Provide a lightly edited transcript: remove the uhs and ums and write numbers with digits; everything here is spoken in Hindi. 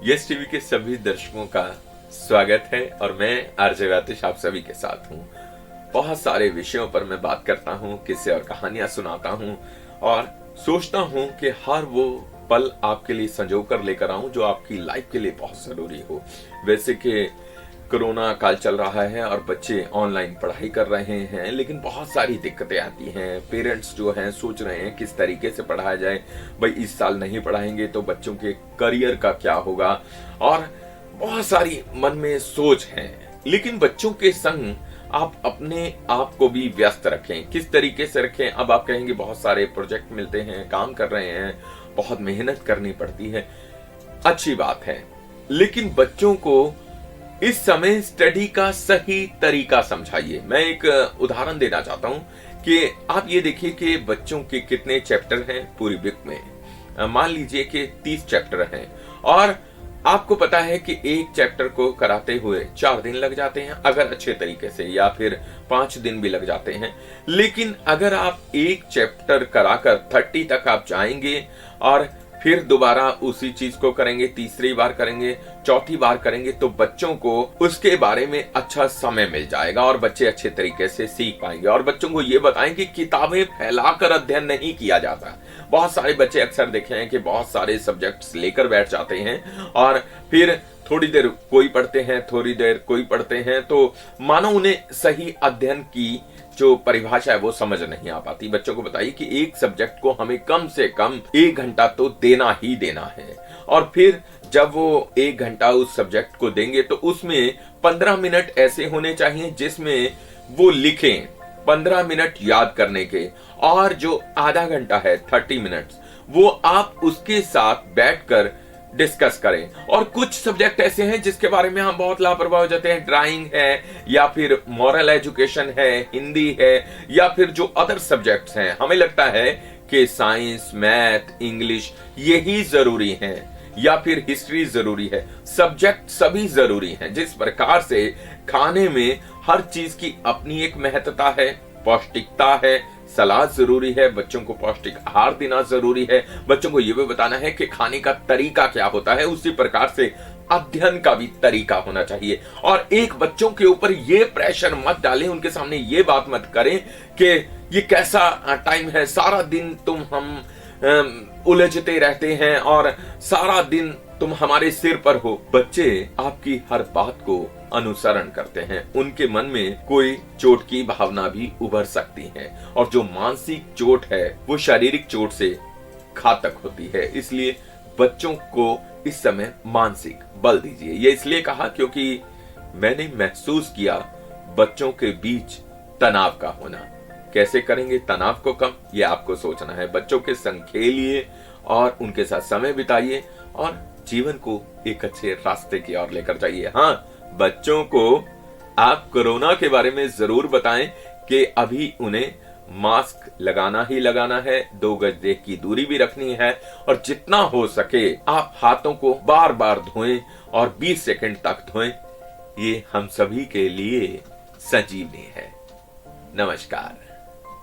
यस टीवी के सभी दर्शकों का स्वागत है और मैं आरजे आतिश आप सभी के साथ हूँ। बहुत सारे विषयों पर मैं बात करता हूँ, किस्से और कहानियां सुनाता हूँ और सोचता हूँ कि हर वो पल आपके लिए संजो कर लेकर आऊं जो आपकी लाइफ के लिए बहुत जरूरी हो। वैसे कि कोरोना काल चल रहा है और बच्चे ऑनलाइन पढ़ाई कर रहे हैं, लेकिन बहुत सारी दिक्कतें आती हैं। पेरेंट्स जो हैं सोच रहे हैं किस तरीके से पढ़ाया जाए। भाई इस साल नहीं पढ़ाएंगे तो बच्चों के करियर का क्या होगा, और बहुत सारी मन में सोच है। लेकिन बच्चों के संग आप अपने आप को भी व्यस्त रखें। किस तरीके से रखें? अब आप कहेंगे बहुत सारे प्रोजेक्ट मिलते हैं, काम कर रहे हैं, बहुत मेहनत करनी पड़ती है। अच्छी बात है, लेकिन बच्चों को इस समय स्टडी का सही तरीका समझाइए। मैं एक उदाहरण देना चाहता हूं कि आप ये देखिए कि बच्चों के कितने चैप्टर हैं पूरी बुक में। मान लीजिए कि 30 चैप्टर हैं और आपको पता है कि एक चैप्टर को कराते हुए 4 दिन लग जाते हैं अगर अच्छे तरीके से, या फिर 5 दिन भी लग जाते हैं। लेकिन अगर आप एक चैप्टर कराकर 30 तक आप जाएंगे और फिर दोबारा उसी चीज को करेंगे, तीसरी बार करेंगे, चौथी बार करेंगे, तो बच्चों को उसके बारे में अच्छा समय मिल जाएगा और बच्चे अच्छे तरीके से सीख पाएंगे। और बच्चों को ये बताएं कि किताबें फैलाकर अध्ययन नहीं किया जाता। बहुत सारे बच्चे अक्सर देखे हैं कि बहुत सारे सब्जेक्ट्स लेकर बैठ जाते हैं और फिर थोड़ी देर कोई पढ़ते हैं, थोड़ी देर कोई पढ़ते हैं, तो मानो उन्हें सही अध्ययन की जो परिभाषा है वो समझ नहीं आ पाती। बच्चों को बताइए कि एक सब्जेक्ट को हमें कम से कम 1 घंटा तो देना ही देना है, और फिर जब वो 1 घंटा उस सब्जेक्ट को देंगे तो उसमें 15 मिनट ऐसे होने चाहिए जिसमें वो लिखें, 15 मिनट याद करने के, और जो आधा घंटा है 30 मिनट्स वो आप उसके साथ बैठकर डिस्कस करें। और कुछ सब्जेक्ट ऐसे हैं जिसके बारे में हम बहुत लापरवाह हो जाते हैं। ड्राइंग है, या फिर मॉरल एजुकेशन है, हिंदी है, या फिर जो अदर सब्जेक्ट्स हैं। हमें लगता है कि साइंस, मैथ, इंग्लिश यही जरूरी है, या फिर हिस्ट्री जरूरी है। सब्जेक्ट सभी जरूरी हैं। जिस प्रकार से खाने में हर चीज की अपनी एक महत्ता है, पौष्टिकता है, सलाद जरूरी है, बच्चों को पौष्टिक आहार देना जरूरी है, बच्चों को यह भी बताना है कि खाने का तरीका क्या होता है, उसी प्रकार से अध्ययन का भी तरीका होना चाहिए। और एक बच्चों के ऊपर ये प्रेशर मत डालें, उनके सामने ये बात मत करें कि ये कैसा टाइम है, सारा दिन हम उलझते रहते हैं और सारा दिन तुम हमारे सिर पर हो। बच्चे आपकी हर बात को अनुसरण करते हैं। उनके मन में कोई चोट की भावना भी उभर सकती है, और जो मानसिक चोट है वो शारीरिक चोट से घातक होती है। इसलिए बच्चों को इस समय मानसिक बल दीजिए। ये इसलिए कहा क्योंकि मैंने महसूस किया बच्चों के बीच तनाव का होना। कैसे करेंगे तनाव को कम, ये आपको सोचना है। बच्चों के संग खेलिए और उनके साथ समय बिताइए और जीवन को एक अच्छे रास्ते की ओर लेकर जाइए। हाँ, बच्चों को आप कोरोना के बारे में जरूर बताएं कि अभी उन्हें मास्क लगाना ही लगाना है, 2 गज की दूरी भी रखनी है, और जितना हो सके आप हाथों को बार बार धोएं और 20 सेकंड तक धोएं। ये हम सभी के लिए संजीवनी है। नमस्कार।